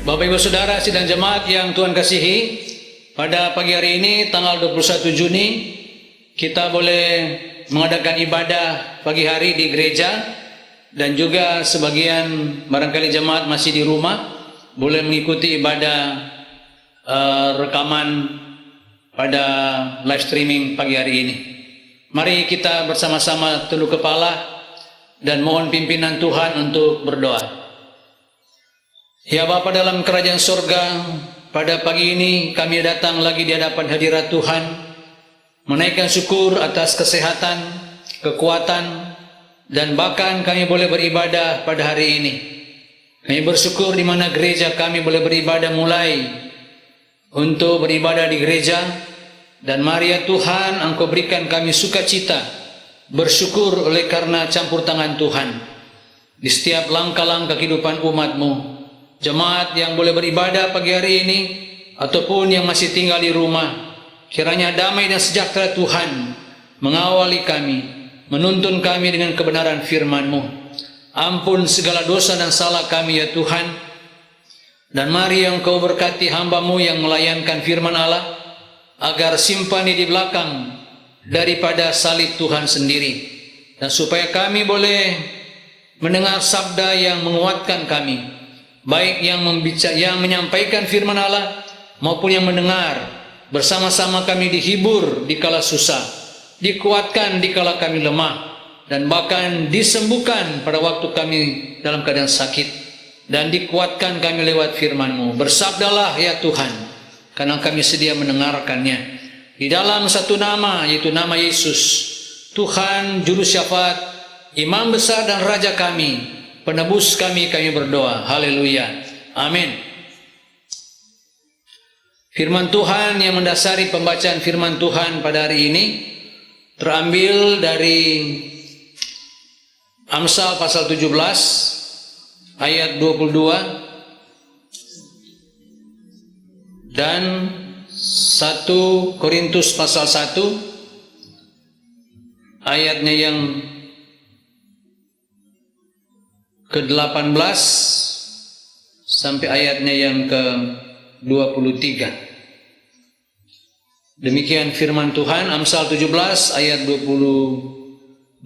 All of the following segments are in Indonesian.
Bapak Ibu Saudara sidang jemaat yang Tuhan kasihi, pada pagi hari ini tanggal 21 Juni kita boleh mengadakan ibadah pagi hari di gereja, dan juga sebagian barangkali jemaat masih di rumah boleh mengikuti ibadah rekaman pada live streaming pagi hari ini. Mari kita bersama-sama tunduk kepala dan mohon pimpinan Tuhan untuk berdoa. Ya Bapa dalam kerajaan surga, pada pagi ini kami datang lagi di hadapan hadirat Tuhan, menaikkan syukur atas kesehatan, kekuatan, dan bahkan kami boleh beribadah pada hari ini. Kami bersyukur di mana gereja kami boleh beribadah mulai untuk beribadah di gereja, dan mari ya Tuhan Engkau berikan kami sukacita, bersyukur oleh karena campur tangan Tuhan di setiap langkah-langkah kehidupan umat-Mu. Jemaat yang boleh beribadah pagi hari ini ataupun yang masih tinggal di rumah, kiranya damai dan sejahtera Tuhan mengawali kami, menuntun kami dengan kebenaran firman-Mu. Ampun segala dosa dan salah kami ya Tuhan, dan mari Engkau berkati hamba-Mu yang melayankan firman Allah, agar simpani di belakang daripada salib Tuhan sendiri, dan supaya kami boleh mendengar sabda yang menguatkan kami, baik yang menyampaikan firman Allah maupun yang mendengar. Bersama-sama kami dihibur di kala susah, dikuatkan di kala kami lemah, dan bahkan disembuhkan pada waktu kami dalam keadaan sakit, dan dikuatkan kami lewat firman-Mu. Bersabdalah ya Tuhan, karena kami sedia mendengarkannya. Di dalam satu nama, yaitu nama Yesus, Tuhan Juru Syafaat, Imam Besar dan Raja kami, penebus kami berdoa. Haleluya. Amin. Firman Tuhan yang mendasari pembacaan firman Tuhan pada hari ini terambil dari Amsal pasal 17 ayat 22 dan 1 Korintus pasal 1 ayatnya yang ke-18 sampai ayatnya yang ke-23. Demikian firman Tuhan, Amsal 17 ayat 22.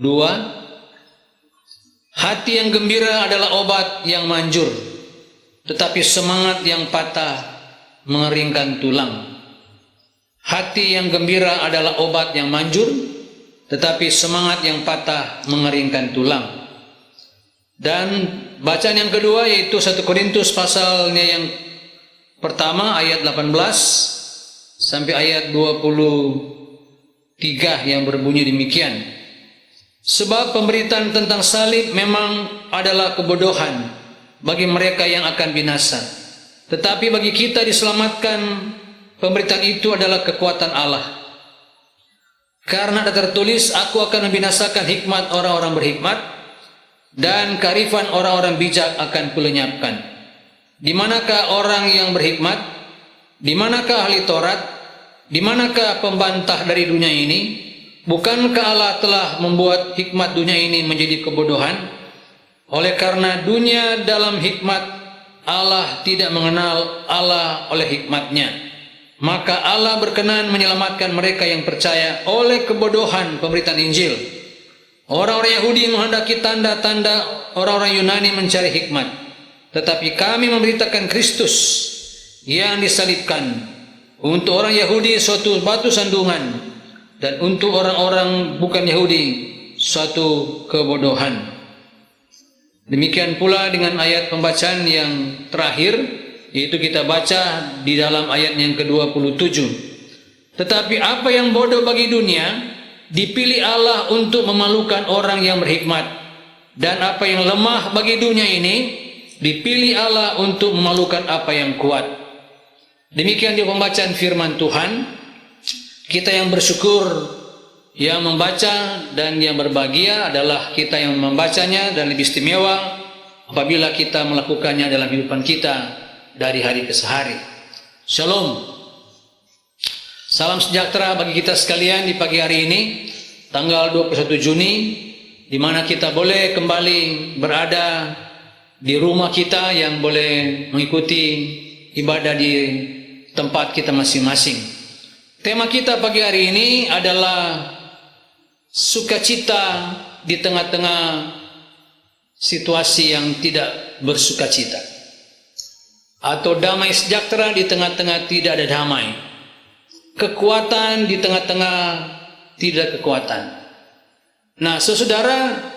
Hati yang gembira adalah obat yang manjur, tetapi semangat yang patah mengeringkan tulang. Hati yang gembira adalah obat yang manjur, tetapi semangat yang patah mengeringkan tulang. Dan bacaan yang kedua yaitu 1 Korintus pasalnya yang pertama ayat 18 sampai ayat 23 yang berbunyi demikian. Sebab pemberitaan tentang salib memang adalah kebodohan bagi mereka yang akan binasa, tetapi bagi kita diselamatkan pemberitaan itu adalah kekuatan Allah. Karena ada tertulis, aku akan membinasakan hikmat orang-orang berhikmat, dan kearifan orang-orang bijak akan kulenyapkan. Di manakah orang yang berhikmat? Di manakah ahli Taurat? Di manakah pembantah dari dunia ini? Bukankah Allah telah membuat hikmat dunia ini menjadi kebodohan? Oleh karena dunia dalam hikmat Allah tidak mengenal Allah oleh hikmatnya, maka Allah berkenan menyelamatkan mereka yang percaya oleh kebodohan pemberitaan Injil. Orang-orang Yahudi menghendaki tanda-tanda, orang-orang Yunani mencari hikmat, tetapi kami memberitakan Kristus yang disalibkan. Untuk orang Yahudi suatu batu sandungan, dan untuk orang-orang bukan Yahudi suatu kebodohan. Demikian pula dengan ayat pembacaan yang terakhir, yaitu kita baca di dalam ayat yang ke-27. Tetapi apa yang bodoh bagi dunia dipilih Allah untuk memalukan orang yang berhikmat, dan apa yang lemah bagi dunia ini dipilih Allah untuk memalukan apa yang kuat. Demikian dia pembacaan firman Tuhan. Kita yang bersyukur yang membaca dan yang berbahagia adalah kita yang membacanya, dan lebih istimewa apabila kita melakukannya dalam kehidupan kita dari hari ke hari. Shalom. Salam sejahtera bagi kita sekalian di pagi hari ini, tanggal 21 Juni, di mana kita boleh kembali berada di rumah kita yang boleh mengikuti ibadah di tempat kita masing-masing. Tema kita pagi hari ini adalah sukacita di tengah-tengah situasi yang tidak bersukacita, atau damai sejahtera di tengah-tengah tidak ada damai, kekuatan di tengah-tengah tidak kekuatan. Nah, saudara,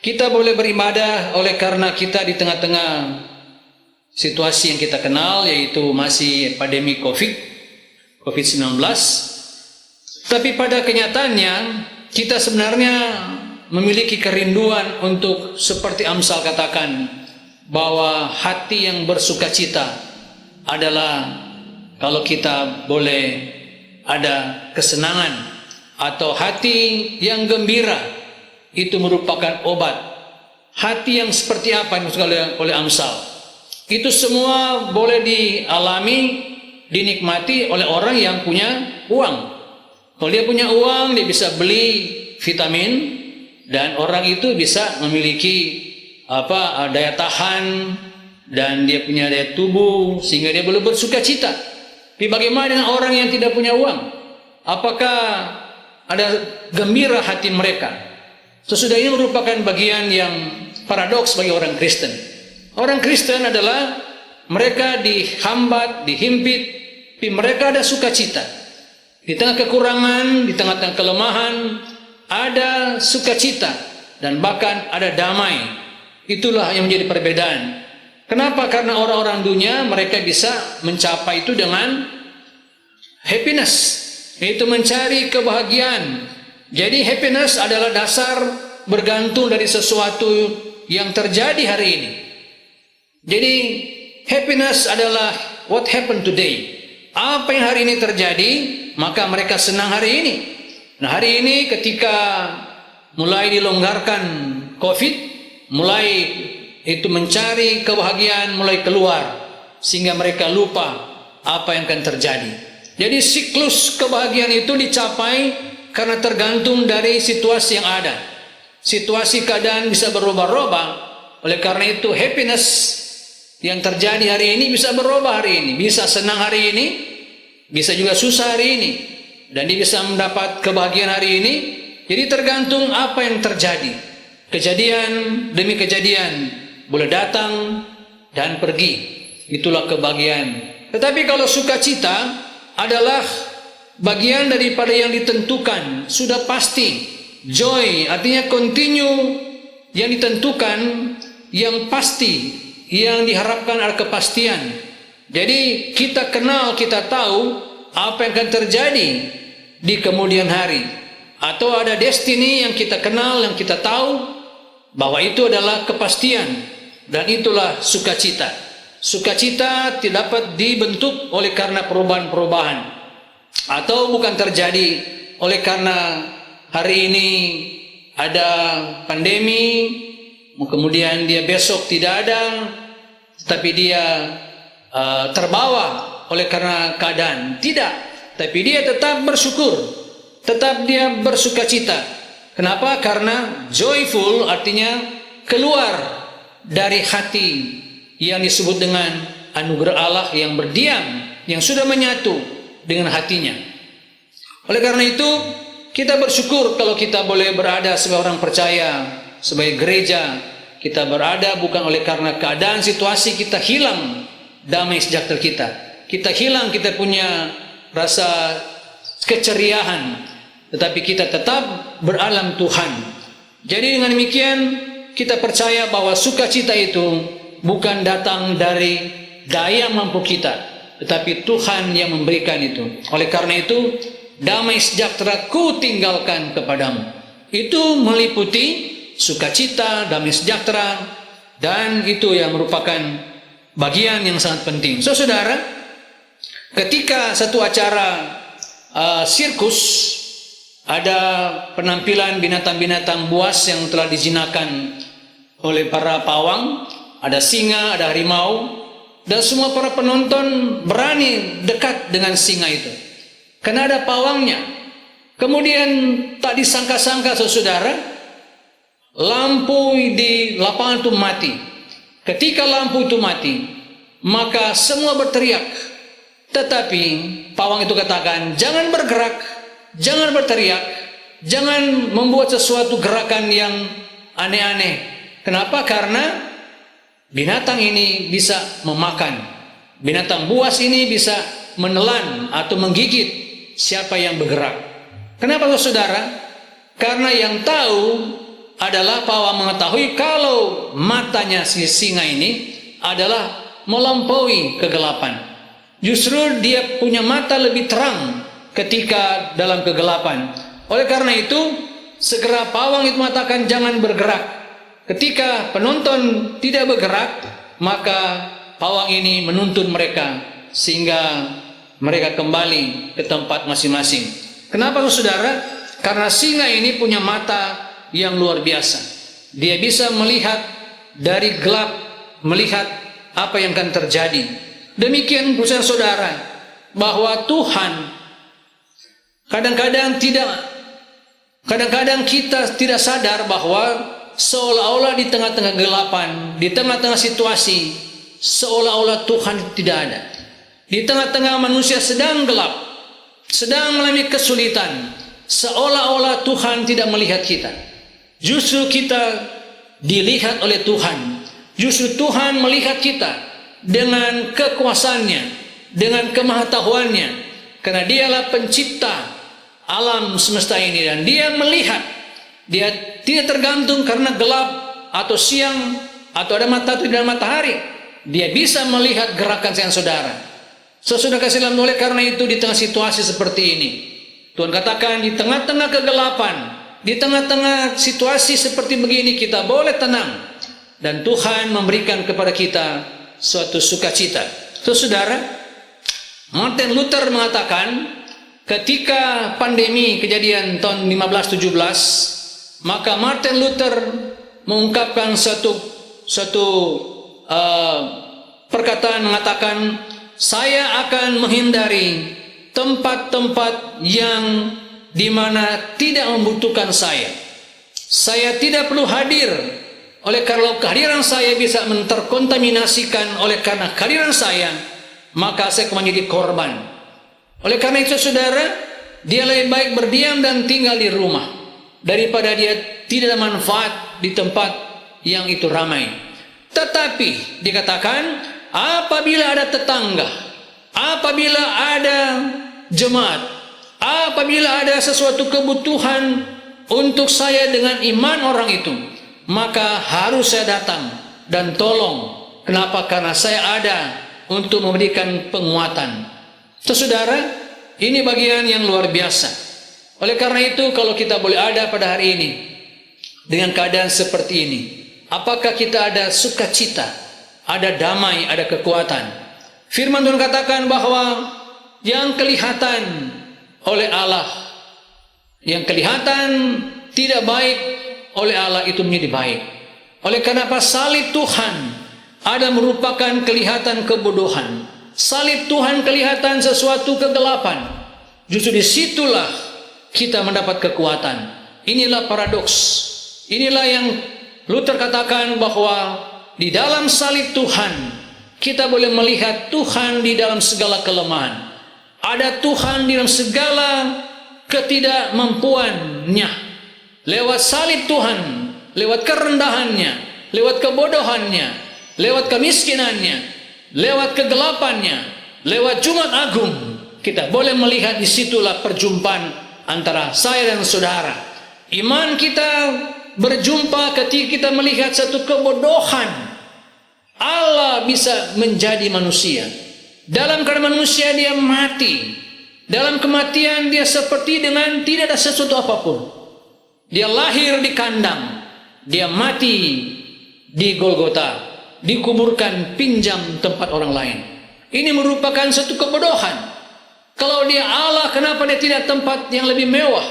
kita boleh beribadah oleh karena kita di tengah-tengah situasi yang kita kenal, yaitu masih pandemi COVID-19. Tapi pada kenyataannya kita sebenarnya memiliki kerinduan untuk seperti Amsal katakan, bahwa hati yang bersukacita adalah kalau kita boleh ada kesenangan, atau hati yang gembira itu merupakan obat. Hati yang seperti apa yang dimaksud oleh Amsal? Itu semua boleh dialami, dinikmati oleh orang yang punya uang. Kalau dia punya uang, dia bisa beli vitamin, dan orang itu bisa memiliki daya tahan, dan dia punya daya tubuh sehingga dia boleh bersukacita. Tapi bagaimana dengan orang yang tidak punya uang? Apakah ada gembira hati mereka? Sesudah ini merupakan bagian yang paradoks bagi orang Kristen. Orang Kristen adalah mereka dihambat, dihimpit, tapi mereka ada sukacita. Di tengah kekurangan, di tengah-tengah kelemahan, ada sukacita dan bahkan ada damai. Itulah yang menjadi perbedaan. Kenapa? Karena orang-orang dunia mereka bisa mencapai itu dengan happiness, yaitu mencari kebahagiaan. Jadi happiness adalah dasar bergantung dari sesuatu yang terjadi hari ini. Jadi happiness adalah what happened today. Apa yang hari ini terjadi, maka mereka senang hari ini. Nah, hari ini ketika mulai dilonggarkan COVID, mulai itu mencari kebahagiaan mulai keluar, sehingga mereka lupa apa yang akan terjadi. Jadi siklus kebahagiaan itu dicapai karena tergantung dari situasi yang ada. Situasi keadaan bisa berubah-ubah. Oleh karena itu happiness yang terjadi hari ini bisa berubah hari ini. Bisa senang hari ini, bisa juga susah hari ini, dan dia bisa mendapat kebahagiaan hari ini. Jadi tergantung apa yang terjadi. Kejadian demi kejadian boleh datang dan pergi. Itulah kebahagiaan. Tetapi kalau sukacita adalah bagian daripada yang ditentukan, sudah pasti. Joy artinya continue, yang ditentukan, yang pasti, yang diharapkan ada kepastian. Jadi kita kenal, kita tahu apa yang akan terjadi di kemudian hari, atau ada destiny yang kita kenal, yang kita tahu bahwa itu adalah kepastian, dan itulah sukacita. Sukacita tidak dapat dibentuk oleh karena perubahan-perubahan, atau bukan terjadi oleh karena hari ini ada pandemi, kemudian dia besok tidak ada, tapi dia terbawa oleh karena keadaan. Tidak, tapi dia tetap bersyukur, tetap dia bersukacita. Kenapa? Karena joyful artinya keluar dari hati yang disebut dengan anugerah Allah yang berdiam, yang sudah menyatu dengan hatinya. Oleh karena itu kita bersyukur kalau kita boleh berada sebagai orang percaya, sebagai gereja. Kita berada bukan oleh karena keadaan situasi kita hilang damai sejahtera kita. Kita hilang kita punya rasa keceriaan, tetapi kita tetap beralam Tuhan. Jadi dengan demikian kita percaya bahwa sukacita itu bukan datang dari daya mampu kita, tetapi Tuhan yang memberikan itu. Oleh karena itu damai sejahtera ku tinggalkan kepadamu. Itu meliputi sukacita, damai sejahtera, dan itu yang merupakan bagian yang sangat penting. So, saudara, ketika satu acara sirkus, ada penampilan binatang-binatang buas yang telah dijinakan oleh para pawang, ada singa, ada harimau, dan semua para penonton berani dekat dengan singa itu karena ada pawangnya. Kemudian tak disangka-sangka, saudara, lampu di lapangan itu mati. Ketika lampu itu mati, maka semua berteriak. Tetapi pawang itu katakan, jangan bergerak, jangan berteriak, jangan membuat sesuatu gerakan yang aneh-aneh. Kenapa? Karena binatang ini bisa memakan. Binatang buas ini bisa menelan atau menggigit siapa yang bergerak. Kenapa saudara? Karena yang tahu adalah pawang mengetahui kalau matanya si singa ini adalah melampaui kegelapan. Justru dia punya mata lebih terang ketika dalam kegelapan. Oleh karena itu, segera pawang itu mengatakan jangan bergerak. Ketika penonton tidak bergerak, maka pawang ini menuntun mereka sehingga mereka kembali ke tempat masing-masing. Kenapa saudara? Karena singa ini punya mata yang luar biasa. Dia bisa melihat dari gelap, melihat apa yang akan terjadi. Demikian pula saudara, bahwa Tuhan kadang-kadang kita tidak sadar bahwa seolah-olah di tengah-tengah kegelapan, di tengah-tengah situasi, seolah-olah Tuhan tidak ada. Di tengah-tengah manusia sedang gelap, sedang mengalami kesulitan, seolah-olah Tuhan tidak melihat kita. Justru kita dilihat oleh Tuhan. Justru Tuhan melihat kita dengan kekuasaannya, dengan kemahatauannya, karena dialah pencipta alam semesta ini, dan dia melihat. Dia tidak tergantung karena gelap atau siang atau ada mata atau tidak ada matahari. Dia bisa melihat gerakan sayang saudara. Saudara kasih dalam, oleh karena itu di tengah situasi seperti ini, Tuhan katakan di tengah-tengah kegelapan, di tengah-tengah situasi seperti begini, kita boleh tenang, dan Tuhan memberikan kepada kita suatu sukacita. Saudara, Martin Luther mengatakan ketika pandemi kejadian tahun 1517, maka Martin Luther mengungkapkan satu perkataan, mengatakan, saya akan menghindari tempat-tempat yang dimana tidak membutuhkan saya. Saya tidak perlu hadir, oleh karena kehadiran saya bisa menterkontaminasikan. Oleh karena kehadiran saya, maka saya akan menjadi korban. Oleh karena itu saudara, dia lebih baik berdiam dan tinggal di rumah daripada dia tidak ada manfaat di tempat yang itu ramai. Tetapi dikatakan, apabila ada tetangga, apabila ada jemaat, apabila ada sesuatu kebutuhan untuk saya dengan iman orang itu, maka harus saya datang dan tolong. Kenapa? Karena saya ada untuk memberikan penguatan. Saudara, ini bagian yang luar biasa. Oleh karena itu, kalau kita boleh ada pada hari ini dengan keadaan seperti ini, apakah kita ada sukacita, ada damai, ada kekuatan? Firman Tuhan katakan bahwa yang kelihatan oleh Allah, yang kelihatan tidak baik oleh Allah, itu menjadi baik. Oleh karena apa? Salib Tuhan ada merupakan kelihatan kebodohan. Salib Tuhan kelihatan sesuatu kegelapan. Justru disitulah kita mendapat kekuatan. Inilah paradoks. Inilah yang Luther katakan, bahwa di dalam salib Tuhan kita boleh melihat Tuhan di dalam segala kelemahan. Ada Tuhan di dalam segala ketidakmampuannya. Lewat salib Tuhan, lewat kerendahannya, lewat kebodohannya, lewat kemiskinannya, lewat kegelapannya, lewat Jumat Agung, kita boleh melihat disitulah perjumpaan antara saya dan saudara. Iman kita berjumpa ketika kita melihat satu kebodohan. Allah bisa menjadi manusia. Dalam keadaan manusia dia mati. Dalam kematian dia seperti dengan tidak ada sesuatu apapun. Dia lahir di kandang, dia mati di Golgota, dikuburkan pinjam tempat orang lain. Ini merupakan satu kebodohan. Kalau dia Allah, kenapa dia tidak tempat yang lebih mewah?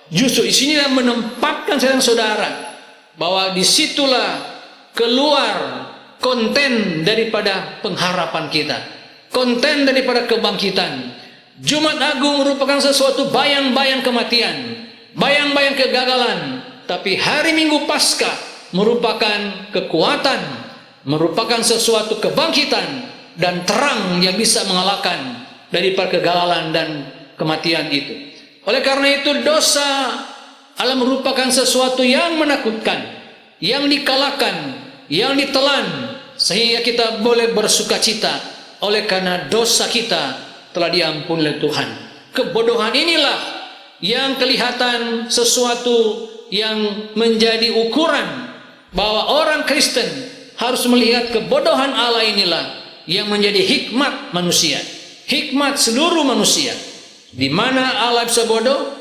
Justru di sinilah menempatkan saudara bahwa disitulah keluar konten daripada pengharapan kita, konten daripada kebangkitan. Jumat Agung merupakan sesuatu bayang-bayang kematian, bayang-bayang kegagalan. Tapi hari Minggu Paskah merupakan kekuatan, merupakan sesuatu kebangkitan dan terang yang bisa mengalahkan daripada kegagalan dan kematian itu. Oleh karena itu dosa adalah merupakan sesuatu yang menakutkan, yang dikalahkan, yang ditelan, sehingga kita boleh bersukacita oleh karena dosa kita telah diampuni oleh Tuhan. Kebodohan inilah yang kelihatan sesuatu yang menjadi ukuran bahwa orang Kristen harus melihat kebodohan Allah inilah yang menjadi hikmat manusia, hikmat seluruh manusia. Di mana Allah bisa bodoh,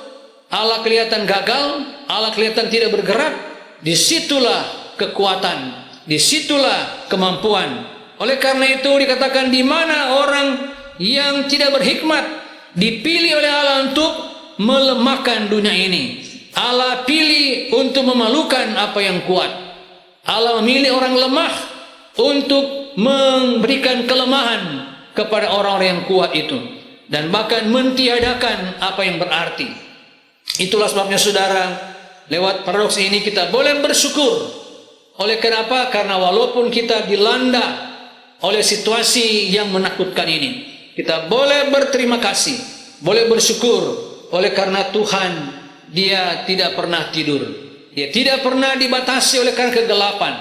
Allah kelihatan gagal, Allah kelihatan tidak bergerak, disitulah kekuatan, disitulah kemampuan. Oleh karena itu dikatakan di mana orang yang tidak berhikmat dipilih oleh Allah untuk melemahkan dunia ini. Allah pilih untuk memalukan apa yang kuat. Allah memilih orang lemah untuk memberikan kelemahan kepada orang-orang yang kuat itu, dan bahkan mentiadakan apa yang berarti. Itulah sebabnya saudara, lewat paradoks ini kita boleh bersyukur. Oleh kenapa? Karena walaupun kita dilanda oleh situasi yang menakutkan ini, kita boleh berterima kasih, boleh bersyukur. Oleh karena Tuhan, Dia tidak pernah tidur, Dia tidak pernah dibatasi oleh karena kegelapan.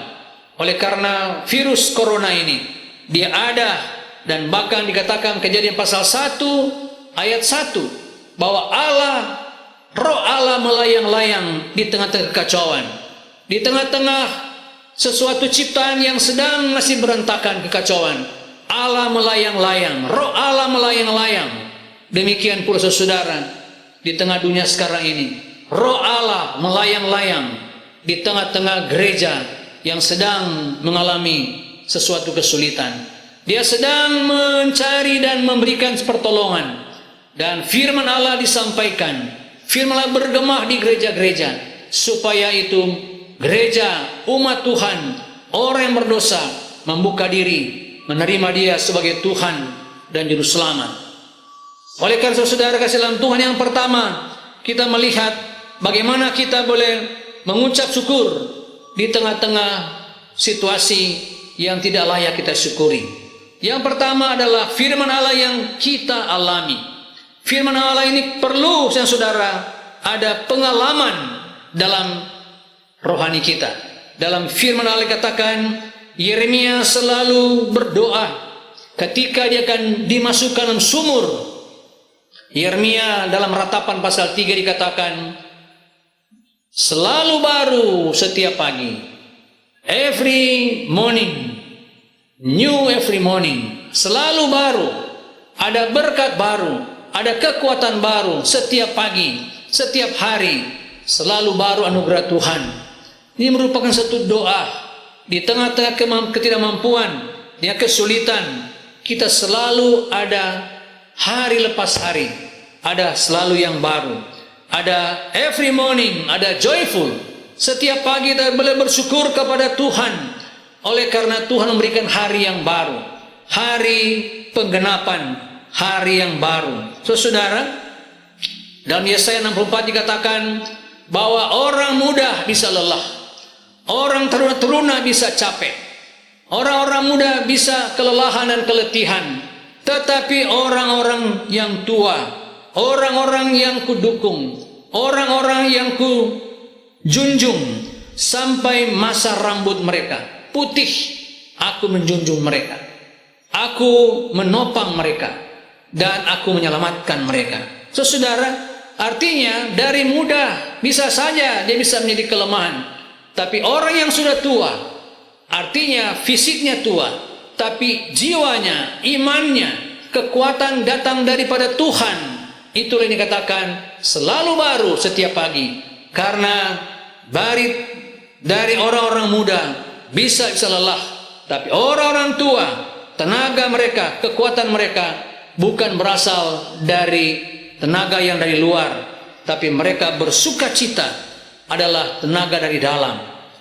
Oleh karena virus corona ini, Dia ada. Dan bahkan dikatakan Kejadian pasal 1 ayat 1 bahwa Allah, Roh Allah melayang-layang di tengah-tengah kekacauan, di tengah-tengah sesuatu ciptaan yang sedang masih berantakan kekacauan. Allah melayang-layang, Roh Allah melayang-layang. Demikian pula saudara, di tengah dunia sekarang ini, Roh Allah melayang-layang di tengah-tengah gereja yang sedang mengalami sesuatu kesulitan. Dia sedang mencari dan memberikan pertolongan, dan firman Allah disampaikan, firman Allah bergema di gereja-gereja, supaya itu gereja, umat Tuhan, orang yang berdosa membuka diri, menerima Dia sebagai Tuhan dan Juru Selamat. Oleh karena saudara kasih dalam Tuhan, yang pertama kita melihat bagaimana kita boleh mengucap syukur di tengah-tengah situasi yang tidak layak kita syukuri. Yang pertama adalah firman Allah yang kita alami. Firman Allah ini perlu saudara ada pengalaman dalam rohani kita. Dalam firman Allah katakan, Yeremia selalu berdoa ketika dia akan dimasukkan dalam sumur. Yeremia dalam ratapan pasal 3 dikatakan, selalu baru setiap pagi, every morning, new every morning, selalu baru, ada berkat baru, ada kekuatan baru setiap pagi, setiap hari, selalu baru anugerah Tuhan. Ini merupakan satu doa di tengah-tengah ketidakmampuan, di kesulitan, kita selalu ada hari lepas hari, ada selalu yang baru, ada every morning, ada joyful. Setiap pagi kita boleh bersyukur kepada Tuhan, oleh karena Tuhan memberikan hari yang baru, hari penggenapan, hari yang baru. Saudara, dalam Yesaya 64 dikatakan bahwa orang muda bisa lelah, orang teruna bisa capek, orang-orang muda bisa kelelahan dan keletihan. Tetapi orang-orang yang tua, orang-orang yang kudukung, orang-orang yang kujunjung sampai masa rambut mereka putih, aku menjunjung mereka, aku menopang mereka, dan aku menyelamatkan mereka. Saudara, artinya dari muda bisa saja dia bisa menjadi kelemahan. Tapi orang yang sudah tua, artinya fisiknya tua, tapi jiwanya, imannya, kekuatan datang daripada Tuhan. Itulah yang dikatakan selalu baru setiap pagi. Karena dari orang-orang muda bisa lelah, tapi orang-orang tua, tenaga mereka, kekuatan mereka bukan berasal dari tenaga yang dari luar, tapi mereka bersukacita adalah tenaga dari dalam,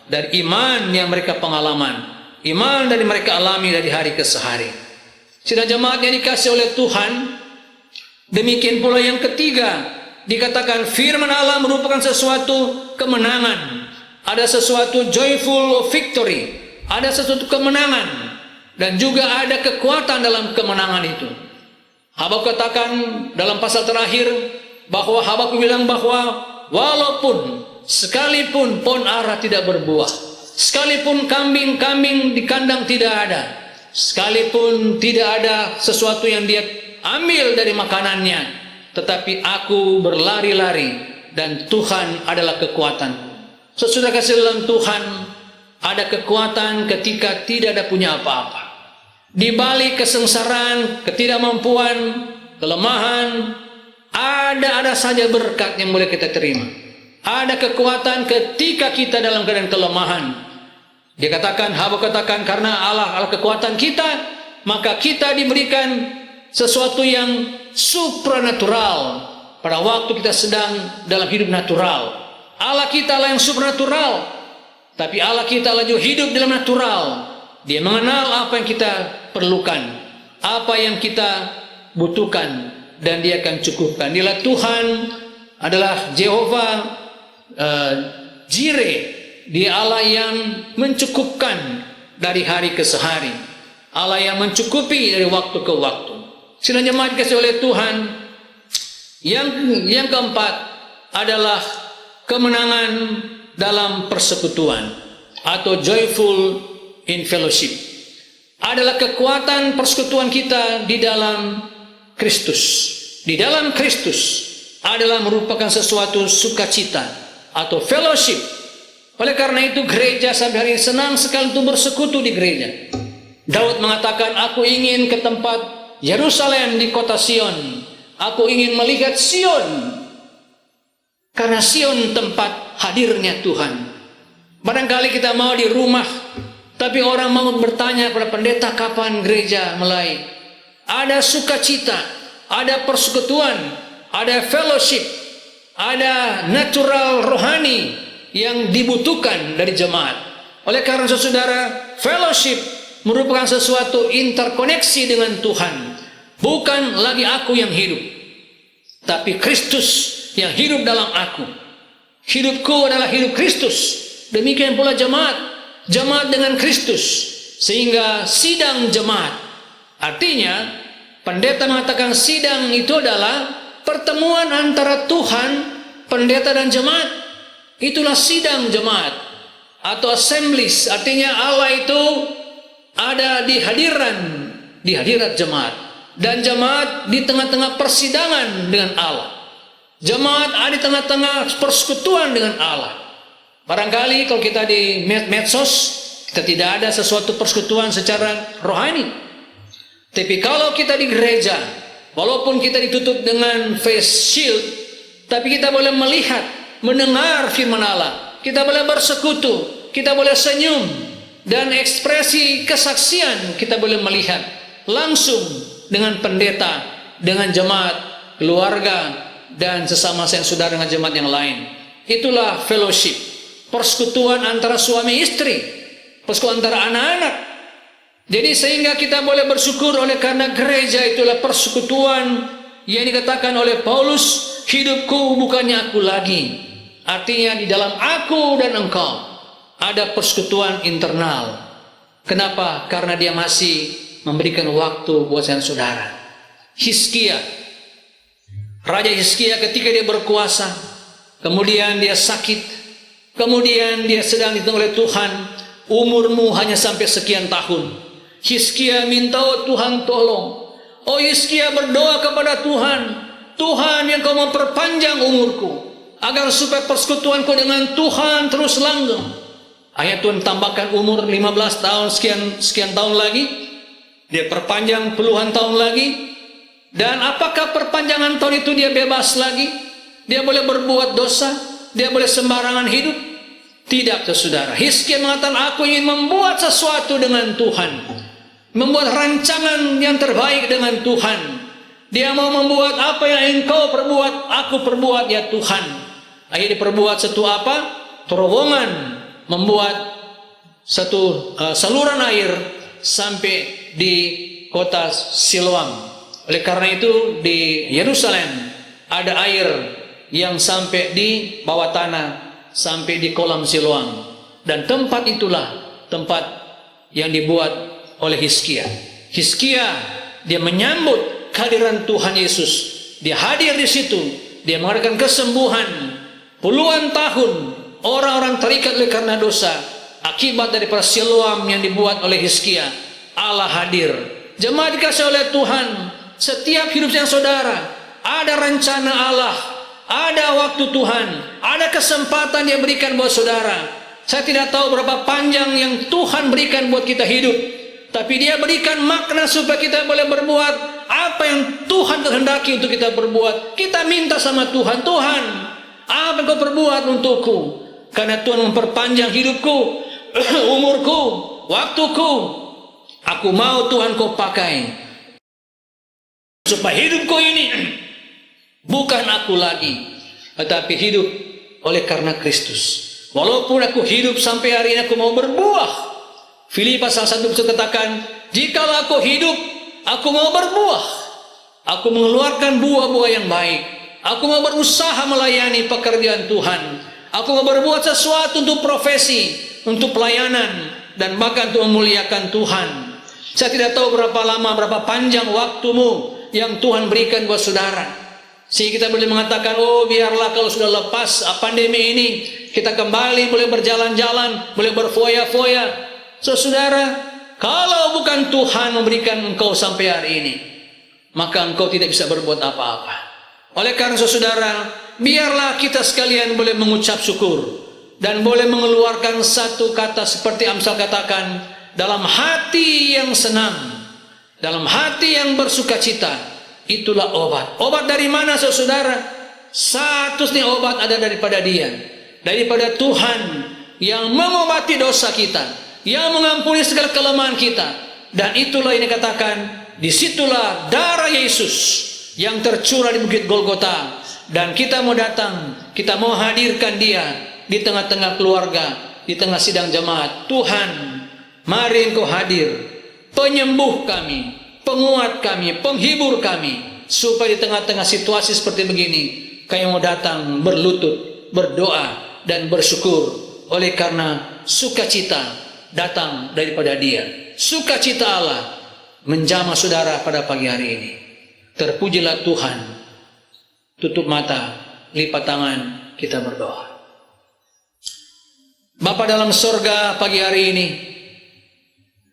dari iman yang mereka pengalaman, iman dari mereka alami dari hari ke sehari. Sidang jemaat yang dikasih oleh Tuhan, demikian pula yang ketiga, dikatakan firman Allah merupakan sesuatu kemenangan, ada sesuatu joyful victory, ada sesuatu kemenangan dan juga ada kekuatan dalam kemenangan itu. Habakuk katakan dalam pasal terakhir bahwa Habakuk bilang bahwa walaupun sekalipun pohon ara tidak berbuah, sekalipun kambing-kambing di kandang tidak ada, sekalipun tidak ada sesuatu yang dia ambil dari makanannya, tetapi aku berlari-lari dan Tuhan adalah kekuatanku. Sesudah kasih dalam Tuhan, ada kekuatan ketika tidak ada punya apa-apa. Di balik kesengsaraan, ketidakmampuan, kelemahan, ada saja berkat yang boleh kita terima. Ada kekuatan ketika kita dalam keadaan kelemahan. Dia katakan, Habakuk katakan, karena Allah kekuatan kita, maka kita diberikan sesuatu yang supranatural pada waktu kita sedang dalam hidup natural. Allah kita lah yang supranatural, tapi Allah kita lah juga hidup dalam natural. Dia mengenal apa yang kita perlukan, apa yang kita butuhkan, dan Dia akan cukupkan. Dialah Tuhan, adalah Jehovah Jireh. Dia Allah yang mencukupkan dari hari ke hari, Allah yang mencukupi dari waktu ke waktu. Sidang jemaat dikasihi oleh Tuhan, yang keempat adalah kemenangan dalam persekutuan atau joyful in fellowship. Adalah kekuatan persekutuan kita di dalam Kristus. Di dalam Kristus adalah merupakan sesuatu sukacita atau fellowship. Oleh karena itu gereja sampai hari ini senang sekali untuk bersekutu di gereja. Daud mengatakan, aku ingin ke tempat Yerusalem di kota Sion. Aku ingin melihat Sion. Karena Sion tempat hadirnya Tuhan. Barangkali kita mau di rumah, tapi orang mau bertanya kepada pendeta, kapan gereja mulai? Ada sukacita, ada persekutuan, ada fellowship, ada natural rohani yang dibutuhkan dari jemaat. Oleh karena saudara, fellowship merupakan sesuatu interkoneksi dengan Tuhan. Bukan lagi aku yang hidup, tapi Kristus yang hidup dalam aku. Hidupku adalah hidup Kristus. Demikian pula jemaat dengan Kristus. Sehingga sidang jemaat, artinya pendeta mengatakan sidang itu adalah pertemuan antara Tuhan, pendeta dan jemaat. Itulah sidang jemaat atau assemblies. Artinya Allah itu ada di hadirat jemaat, dan jemaat di tengah-tengah persidangan dengan Allah. Jemaat ada di tengah-tengah persekutuan dengan Allah. Barangkali kalau kita di medsos, kita tidak ada sesuatu persekutuan secara rohani. Tapi kalau kita di gereja, walaupun kita ditutup dengan face shield, tapi kita boleh melihat, mendengar firman Allah. Kita boleh bersekutu, kita boleh senyum, dan ekspresi kesaksian kita boleh melihat langsung dengan pendeta, dengan jemaat, keluarga, dan sesama saudara dengan jemaat yang lain. Itulah fellowship, persekutuan antara suami istri, persekutuan antara anak-anak. Jadi sehingga kita boleh bersyukur oleh karena gereja itulah persekutuan yang dikatakan oleh Paulus, hidupku bukannya aku lagi. Artinya di dalam aku dan engkau ada persekutuan internal. Kenapa? Karena dia masih memberikan waktu buat saudara. Raja Hizkia ketika dia berkuasa, kemudian dia sakit, kemudian dia sedang ditunggu oleh Tuhan, umurmu hanya sampai sekian tahun. Hizkia minta, oh Tuhan tolong. Oh Hizkia berdoa kepada Tuhan, Tuhan yang kau memperpanjang umurku, agar supaya persekutuanku dengan Tuhan terus langgeng. Ayat Tuhan tambahkan umur 15 tahun, sekian tahun lagi, dia perpanjang puluhan tahun lagi. Dan apakah perpanjangan tahun itu dia bebas lagi? Dia boleh berbuat dosa? Dia boleh sembarangan hidup? Tidak, saudara. Hizkia mengatakan, aku ingin membuat sesuatu dengan Tuhan, membuat rancangan yang terbaik dengan Tuhan. Dia mau membuat apa yang engkau perbuat, aku perbuat ya Tuhan. Akhirnya diperbuat satu apa? Terowongan, membuat satu saluran air sampai di kota Siloam. Oleh karena itu di Yerusalem ada air yang sampai di bawah tanah, sampai di kolam Siloam. Dan tempat itulah tempat yang dibuat oleh Hizkia. Hizkia dia menyambut kehadiran Tuhan Yesus. Dia hadir di situ. Dia mengadakan kesembuhan. Puluhan tahun orang-orang terikat oleh karena dosa akibat daripada Siloam yang dibuat oleh Hizkia. Allah hadir. Jemaat dikasih oleh Tuhan, setiap hidupnya saudara ada rencana Allah, ada waktu Tuhan, ada kesempatan Dia berikan buat saudara. Saya tidak tahu berapa panjang yang Tuhan berikan buat kita hidup, tapi Dia berikan makna supaya kita boleh berbuat apa yang Tuhan kehendaki untuk kita berbuat. Kita minta sama Tuhan, Tuhan, apa yang Kau perbuat untukku? Karena Tuhan memperpanjang hidupku, umurku, waktuku. Aku mau Tuhan Kau pakai supaya hidupku ini bukan aku lagi, tetapi hidup oleh karena Kristus. Walaupun aku hidup sampai hari ini, aku mau berbuah. Filipi pasal 1 katakan, jikalau aku hidup, aku mau berbuah. Aku mengeluarkan buah-buah yang baik. Aku mau berusaha melayani pekerjaan Tuhan. Aku mau berbuat sesuatu untuk profesi, untuk pelayanan, dan bahkan untuk memuliakan Tuhan. Saya tidak tahu berapa lama, berapa panjang waktumu yang Tuhan berikan buat saudara, sehingga kita boleh mengatakan, oh biarlah kalau sudah lepas pandemi ini, kita kembali boleh berjalan-jalan, boleh berfoya-foya. Saudara, kalau bukan Tuhan memberikan engkau sampai hari ini, maka engkau tidak bisa berbuat apa-apa. Oleh karena saudara, biarlah kita sekalian boleh mengucap syukur dan boleh mengeluarkan satu kata seperti Amsal katakan, dalam hati yang senang, dalam hati yang bersukacita, itulah obat. Obat dari mana saudara? Satu-satunya obat ada daripada Dia, daripada Tuhan yang mengobati dosa kita, yang mengampuni segala kelemahan kita. Dan itulah ini katakan, disitulah darah Yesus yang tercurah di Bukit Golgota. Dan kita mau datang, kita mau hadirkan Dia di tengah-tengah keluarga, di tengah sidang jemaat. Tuhan, mari Engkau hadir, penyembuh kami, penguat kami, penghibur kami, supaya di tengah-tengah situasi seperti begini, kami mau datang berlutut, berdoa, dan bersyukur. Oleh karena sukacita datang daripada Dia. Sukacita Allah menjamah saudara pada pagi hari ini. Terpujilah Tuhan. Tutup mata, lipat tangan, kita berdoa. Bapa dalam sorga, pagi hari ini,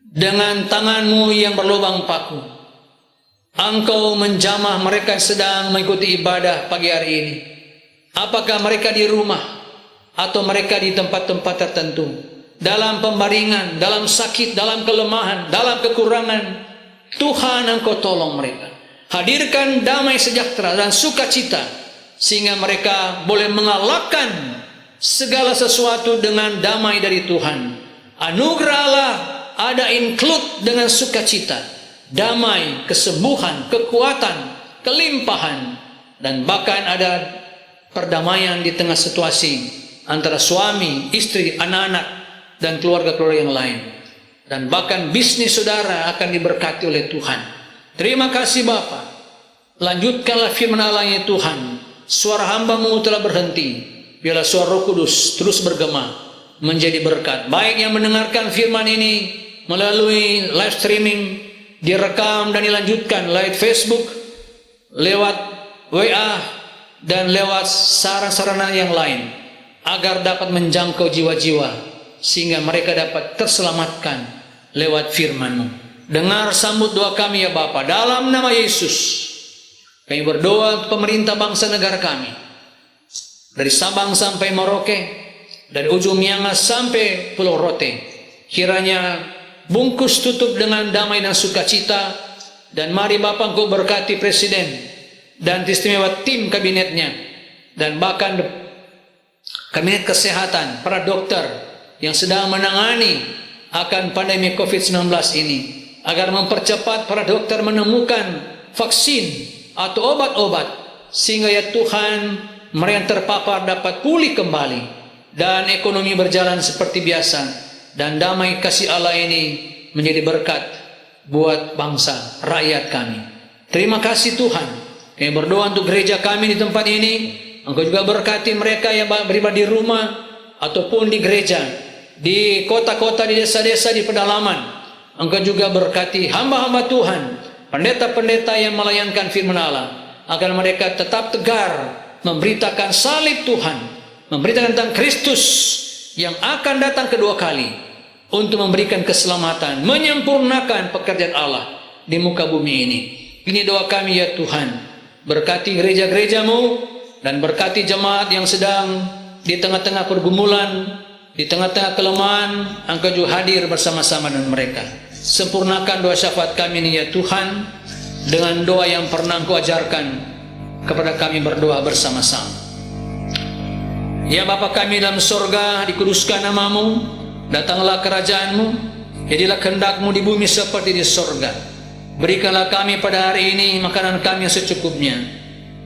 dengan tangan-Mu yang berlubang paku, Engkau menjamah mereka yang sedang mengikuti ibadah pagi hari ini. Apakah mereka di rumah atau mereka di tempat-tempat tertentu, dalam pembaringan, dalam sakit, dalam kelemahan, dalam kekurangan, Tuhan Engkau tolong mereka. Hadirkan damai sejahtera dan sukacita, sehingga mereka boleh mengalahkan segala sesuatu dengan damai dari Tuhan. Anugerah Allah ada include dengan sukacita, damai, kesembuhan, kekuatan, kelimpahan, dan bahkan ada perdamaian di tengah situasi antara suami, istri, anak-anak, dan keluarga-keluarga yang lain. Dan bahkan bisnis saudara akan diberkati oleh Tuhan. Terima kasih Bapa. Lanjutkanlah firman Allah-Nya Tuhan. Suara hamba-Mu telah berhenti. Biarlah suara Roh Kudus terus bergema menjadi berkat. Baik yang mendengarkan firman ini melalui live streaming, direkam dan dilanjutkan lewat Facebook, lewat WA, dan lewat sarana-sarana yang lain, agar dapat menjangkau jiwa-jiwa, sehingga mereka dapat terselamatkan lewat firman-Mu. Dengar sambut doa kami ya Bapa, dalam nama Yesus. Kami berdoa untuk pemerintah bangsa negara kami, dari Sabang sampai Merauke, dari ujung Miangas sampai Pulau Rote. Kiranya bungkus tutup dengan damai dan sukacita. Dan mari Bapa Engkau berkati Presiden dan istimewa tim kabinetnya, dan bahkan kabinet kesehatan, para dokter yang sedang menangani akan pandemi COVID-19 ini, agar mempercepat para dokter menemukan vaksin atau obat-obat, sehingga ya Tuhan, mereka yang terpapar dapat pulih kembali dan ekonomi berjalan seperti biasa, dan damai kasih Allah ini menjadi berkat buat bangsa, rakyat kami. Terima kasih Tuhan. Kami berdoa untuk gereja kami di tempat ini. Engkau juga berkati mereka yang beribadah di rumah ataupun di gereja. di kota-kota, di desa-desa, di pedalaman. Engkau juga berkati hamba-hamba Tuhan, pendeta-pendeta yang melayankan firman Allah, agar mereka tetap tegar memberitakan salib Tuhan, memberitakan tentang Kristus yang akan datang kedua kali untuk memberikan keselamatan, menyempurnakan pekerjaan Allah di muka bumi ini. Ini doa kami ya Tuhan, berkati gereja-gerejamu dan berkati jemaat yang sedang di tengah-tengah pergumulan, di tengah-tengah kelemahan. Engkau juga hadir bersama-sama dengan mereka. Sempurnakan doa syafaat kami ini ya Tuhan, dengan doa yang pernah Engkau ajarkan kepada kami berdoa bersama-sama. Ya Bapa kami dalam sorga, dikuduskan namamu, datanglah kerajaanmu, jadilah kehendak-Mu di bumi seperti di sorga. Berikanlah kami pada hari ini makanan kami yang secukupnya,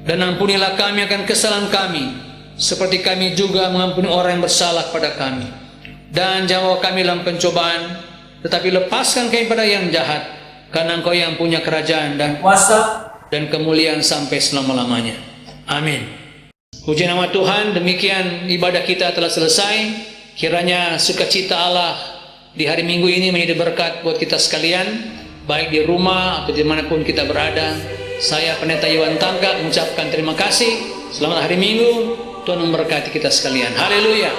dan ampunilah kami akan kesalahan kami, seperti kami juga mengampuni orang yang bersalah pada kami. Dan jangan bawa kami dalam pencobaan, tetapi lepaskan kami pada yang jahat, karena Engkau yang punya kerajaan dan kuasa dan kemuliaan sampai selama-lamanya. Amin. Puji nama Tuhan, demikian ibadah kita telah selesai. Kiranya sukacita Allah di hari Minggu ini menjadi berkat buat kita sekalian, baik di rumah atau dimanapun kita berada. Saya Pendeta Iwan Tangka mengucapkan terima kasih. Selamat hari Minggu, Tuhan memberkati kita sekalian. Haleluya.